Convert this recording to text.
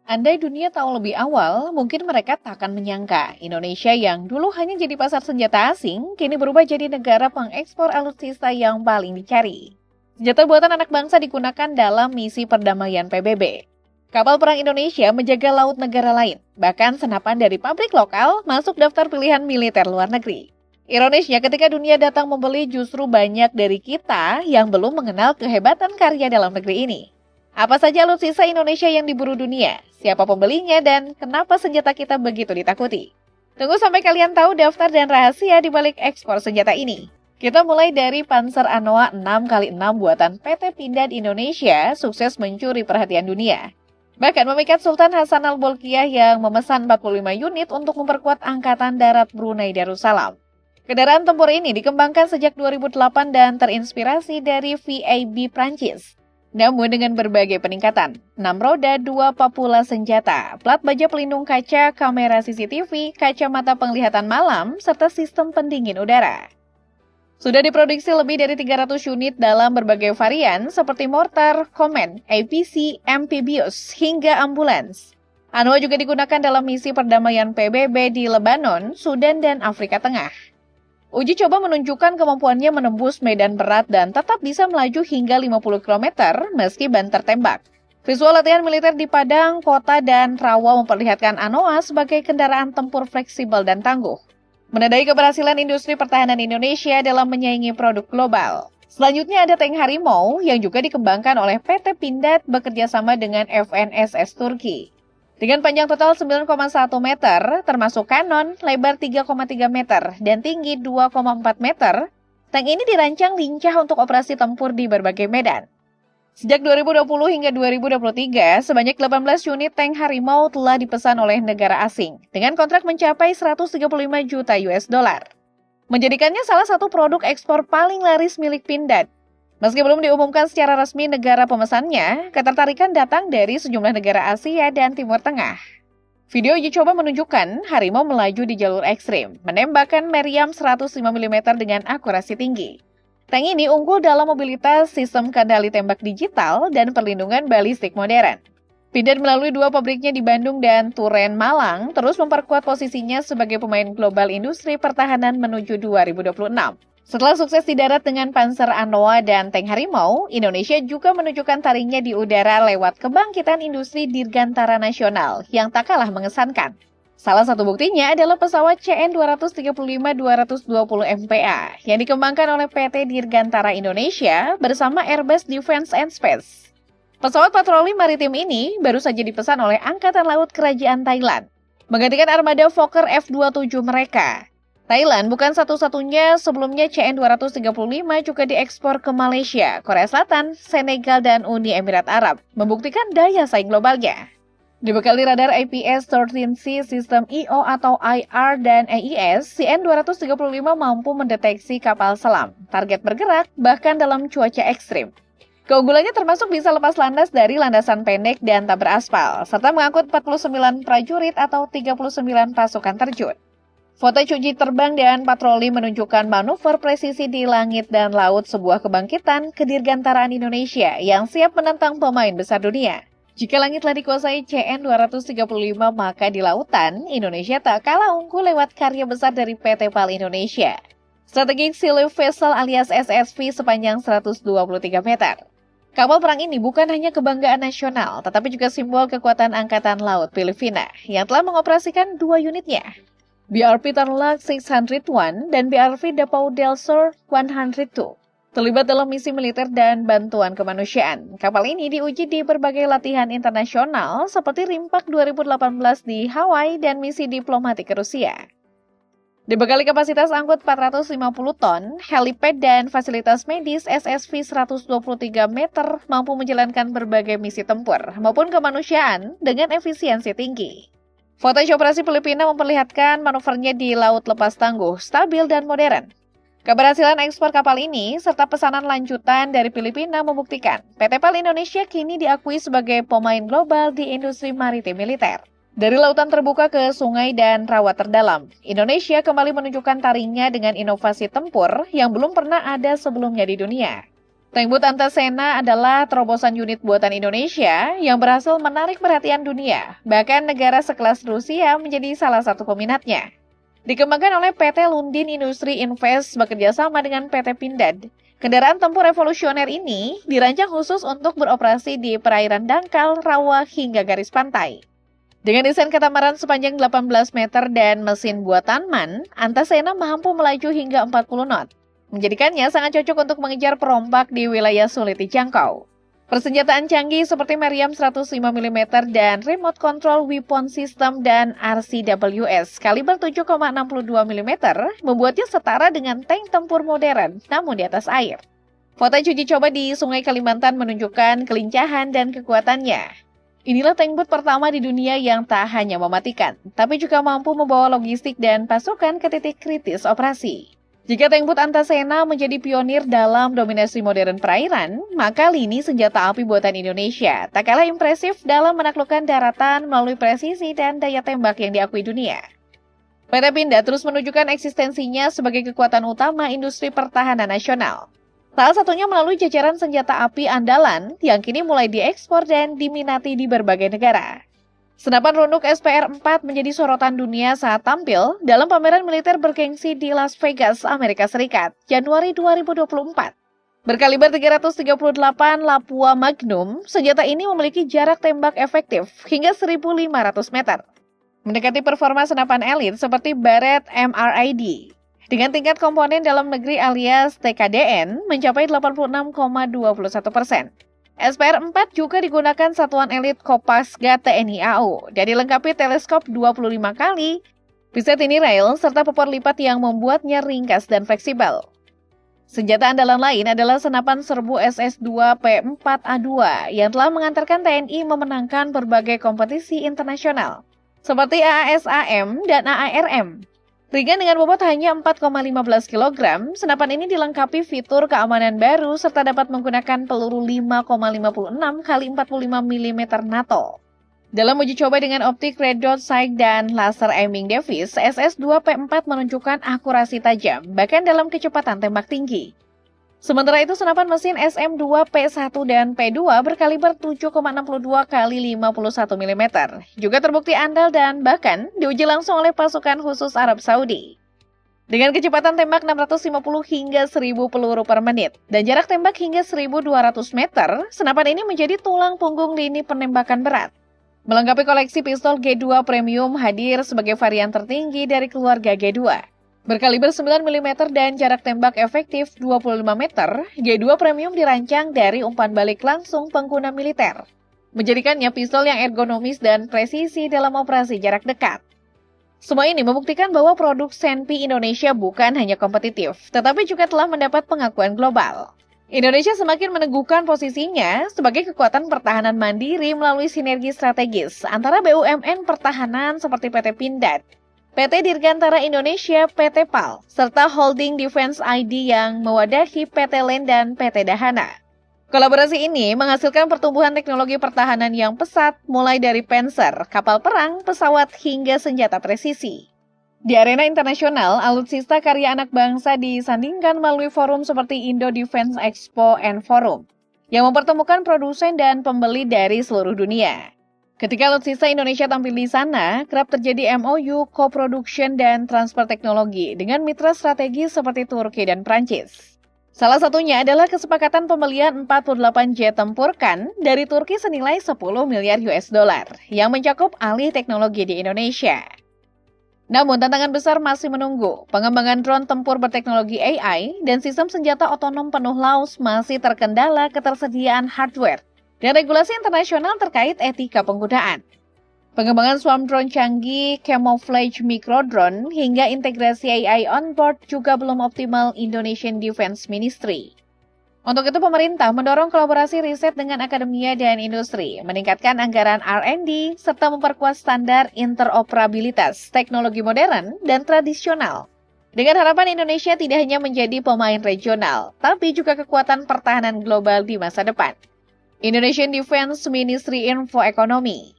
Andai dunia tahu lebih awal, mungkin mereka tak akan menyangka Indonesia yang dulu hanya jadi pasar senjata asing, kini berubah jadi negara pengekspor alutsista yang paling dicari. Senjata buatan anak bangsa digunakan dalam misi perdamaian PBB. Kapal perang Indonesia menjaga laut negara lain, bahkan senapan dari pabrik lokal masuk daftar pilihan militer luar negeri. Ironisnya, ketika dunia datang membeli, justru banyak dari kita yang belum mengenal kehebatan karya dalam negeri ini. Apa saja alutsista Indonesia yang diburu dunia? Siapa pembelinya dan kenapa senjata kita begitu ditakuti? Tunggu sampai kalian tahu daftar dan rahasia di balik ekspor senjata ini. Kita mulai dari Panzer Anoa 6x6 buatan PT Pindad Indonesia sukses mencuri perhatian dunia. Bahkan memikat Sultan Hasan Al-Bolkiah yang memesan 45 unit untuk memperkuat Angkatan Darat Brunei Darussalam. Kendaraan tempur ini dikembangkan sejak 2008 dan terinspirasi dari VAB Prancis. Namun dengan berbagai peningkatan, 6 roda, 2 papula senjata, plat baja pelindung kaca, kamera CCTV, kacamata penglihatan malam, serta sistem pendingin udara. Sudah diproduksi lebih dari 300 unit dalam berbagai varian seperti mortar, Command, APC, amphibious, hingga ambulans. Anoa juga digunakan dalam misi perdamaian PBB di Lebanon, Sudan, dan Afrika Tengah. Uji coba menunjukkan kemampuannya menembus medan berat dan tetap bisa melaju hingga 50 km meski ban tertembak. Visual latihan militer di padang, kota, dan rawa memperlihatkan Anoa sebagai kendaraan tempur fleksibel dan tangguh. Menandai keberhasilan industri pertahanan Indonesia dalam menyaingi produk global. Selanjutnya ada tank Harimau yang juga dikembangkan oleh PT Pindad bekerja sama dengan FNSS Turki. Dengan panjang total 9,1 meter, termasuk kanon, lebar 3,3 meter, dan tinggi 2,4 meter, tank ini dirancang lincah untuk operasi tempur di berbagai medan. Sejak 2020 hingga 2023, sebanyak 18 unit tank Harimau telah dipesan oleh negara asing, dengan kontrak mencapai 135 juta US dollar. Menjadikannya salah satu produk ekspor paling laris milik Pindad. Meski belum diumumkan secara resmi negara pemesannya, ketertarikan datang dari sejumlah negara Asia dan Timur Tengah. Video uji coba menunjukkan Harimau melaju di jalur ekstrim, menembakkan meriam 105 mm dengan akurasi tinggi. Tank ini unggul dalam mobilitas, sistem kendali tembak digital, dan perlindungan balistik modern. Pindad melalui 2 pabriknya di Bandung dan Turen, Malang, terus memperkuat posisinya sebagai pemain global industri pertahanan menuju 2026. Setelah sukses di darat dengan Panzer Anoa dan tank Harimau, Indonesia juga menunjukkan taringnya di udara lewat kebangkitan industri Dirgantara Nasional yang tak kalah mengesankan. Salah satu buktinya adalah pesawat CN-235-220 MPA yang dikembangkan oleh PT Dirgantara Indonesia bersama Airbus Defence and Space. Pesawat patroli maritim ini baru saja dipesan oleh Angkatan Laut Kerajaan Thailand, menggantikan armada Fokker F-27 mereka. Thailand bukan satu-satunya, sebelumnya CN-235 juga diekspor ke Malaysia, Korea Selatan, Senegal, dan Uni Emirat Arab, membuktikan daya saing globalnya. Dibekali radar IPS-13C, sistem EO atau IR dan AIS, CN-235 mampu mendeteksi kapal selam, target bergerak, bahkan dalam cuaca ekstrim. Keunggulannya termasuk bisa lepas landas dari landasan pendek dan tak beraspal, serta mengangkut 49 prajurit atau 39 pasukan terjun. Foto uji terbang dan patroli menunjukkan manuver presisi di langit dan laut sebuah kebangkitan kedirgantaraan Indonesia yang siap menentang pemain besar dunia. Jika langit telah dikuasai CN-235, maka di lautan, Indonesia tak kalah unggul lewat karya besar dari PT PAL Indonesia. Strategic Sea Vessel alias SSV sepanjang 123 meter. Kapal perang ini bukan hanya kebanggaan nasional, tetapi juga simbol kekuatan Angkatan Laut Filipina yang telah mengoperasikan 2 unitnya. BRP Tarlac 601 dan BRP Davao del Sur 102 terlibat dalam misi militer dan bantuan kemanusiaan. Kapal ini diuji di berbagai latihan internasional seperti Rimpak 2018 di Hawaii dan misi diplomatik ke Rusia. Dibekali kapasitas angkut 450 ton, helipad dan fasilitas medis, SSV 123 meter mampu menjalankan berbagai misi tempur maupun kemanusiaan dengan efisiensi tinggi. Foto operasi Filipina memperlihatkan manuvernya di laut lepas tangguh, stabil dan modern. Keberhasilan ekspor kapal ini serta pesanan lanjutan dari Filipina membuktikan PT PAL Indonesia kini diakui sebagai pemain global di industri maritim militer. Dari lautan terbuka ke sungai dan rawa terdalam, Indonesia kembali menunjukkan taringnya dengan inovasi tempur yang belum pernah ada sebelumnya di dunia. Tank Antasena adalah terobosan unit buatan Indonesia yang berhasil menarik perhatian dunia. Bahkan negara sekelas Rusia menjadi salah satu peminatnya. Dikembangkan oleh PT Lundin Industri Invest bekerjasama dengan PT Pindad. Kendaraan tempur revolusioner ini dirancang khusus untuk beroperasi di perairan dangkal, rawa, hingga garis pantai. Dengan desain katamaran sepanjang 18 meter dan mesin buatan MAN, Antasena mampu melaju hingga 40 knot. Menjadikannya sangat cocok untuk mengejar perompak di wilayah sulit dijangkau. Persenjataan canggih seperti meriam 105 mm dan remote control weapon system dan RCWS kaliber 7,62 mm membuatnya setara dengan tank tempur modern, namun di atas air. Foto uji coba di Sungai Kalimantan menunjukkan kelincahan dan kekuatannya. Inilah tank pertama di dunia yang tak hanya mematikan, tapi juga mampu membawa logistik dan pasukan ke titik kritis operasi. Jika tank Antasena menjadi pionir dalam dominasi modern perairan, maka lini senjata api buatan Indonesia tak kalah impresif dalam menaklukkan daratan melalui presisi dan daya tembak yang diakui dunia. PT Pindad terus menunjukkan eksistensinya sebagai kekuatan utama industri pertahanan nasional. Salah satunya melalui jajaran senjata api andalan yang kini mulai diekspor dan diminati di berbagai negara. Senapan runduk SPR-4 menjadi sorotan dunia saat tampil dalam pameran militer bergengsi di Las Vegas, Amerika Serikat, Januari 2024. Berkaliber 338 Lapua Magnum, senjata ini memiliki jarak tembak efektif hingga 1.500 meter. Mendekati performa senapan elit seperti Barrett MRID. Dengan tingkat komponen dalam negeri alias TKDN mencapai 86,21%. SPR-4 juga digunakan satuan elit Kopasga TNI AU dan dilengkapi teleskop 25 kali, bisa tini rail, serta popor lipat yang membuatnya ringkas dan fleksibel. Senjata andalan lain adalah senapan serbu SS-2 P4A2 yang telah mengantarkan TNI memenangkan berbagai kompetisi internasional, seperti AASAM dan AARM. Ringan dengan bobot hanya 4,15 kg, senapan ini dilengkapi fitur keamanan baru serta dapat menggunakan peluru 5,56 x 45 mm NATO. Dalam uji coba dengan optik red dot sight dan laser aiming device, SS-2P4 menunjukkan akurasi tajam, bahkan dalam kecepatan tembak tinggi. Sementara itu, senapan mesin SM-2P1 dan P2 berkaliber 7,62 x 51 mm juga terbukti andal dan bahkan diuji langsung oleh pasukan khusus Arab Saudi. Dengan kecepatan tembak 650 hingga 1000 peluru per menit dan jarak tembak hingga 1200 meter, senapan ini menjadi tulang punggung lini penembakan berat. Melengkapi koleksi pistol G2 Premium hadir sebagai varian tertinggi dari keluarga G2. Berkaliber 9 mm dan jarak tembak efektif 25 meter, G2 Premium dirancang dari umpan balik langsung pengguna militer, menjadikannya pistol yang ergonomis dan presisi dalam operasi jarak dekat. Semua ini membuktikan bahwa produk Senpi Indonesia bukan hanya kompetitif, tetapi juga telah mendapat pengakuan global. Indonesia semakin meneguhkan posisinya sebagai kekuatan pertahanan mandiri melalui sinergi strategis antara BUMN pertahanan seperti PT Pindad, PT Dirgantara Indonesia, PT PAL, serta Holding Defense ID yang mewadahi PT LEN dan PT Dahana. Kolaborasi ini menghasilkan pertumbuhan teknologi pertahanan yang pesat, mulai dari panser, kapal perang, pesawat, hingga senjata presisi. Di arena internasional, alutsista karya anak bangsa disandingkan melalui forum seperti Indo Defense Expo and Forum, yang mempertemukan produsen dan pembeli dari seluruh dunia. Ketika alutsista Indonesia tampil di sana, kerap terjadi MOU, co-production, dan transfer teknologi dengan mitra strategis seperti Turki dan Prancis. Salah satunya adalah kesepakatan pembelian 48 jet tempur Kan dari Turki senilai 10 miliar US dollar yang mencakup alih teknologi di Indonesia. Namun tantangan besar masih menunggu. Pengembangan drone tempur berteknologi AI dan sistem senjata otonom penuh laus masih terkendala ketersediaan hardware dan regulasi internasional terkait etika penggunaan. Pengembangan swarm drone canggih, camouflage micro drone, hingga integrasi AI on board juga belum optimal Indonesian Defense Ministry. Untuk itu, pemerintah mendorong kolaborasi riset dengan akademia dan industri, meningkatkan anggaran R&D, serta memperkuat standar interoperabilitas teknologi modern dan tradisional. Dengan harapan Indonesia tidak hanya menjadi pemain regional, tapi juga kekuatan pertahanan global di masa depan. Indonesian Defense Ministry Info Ekonomi.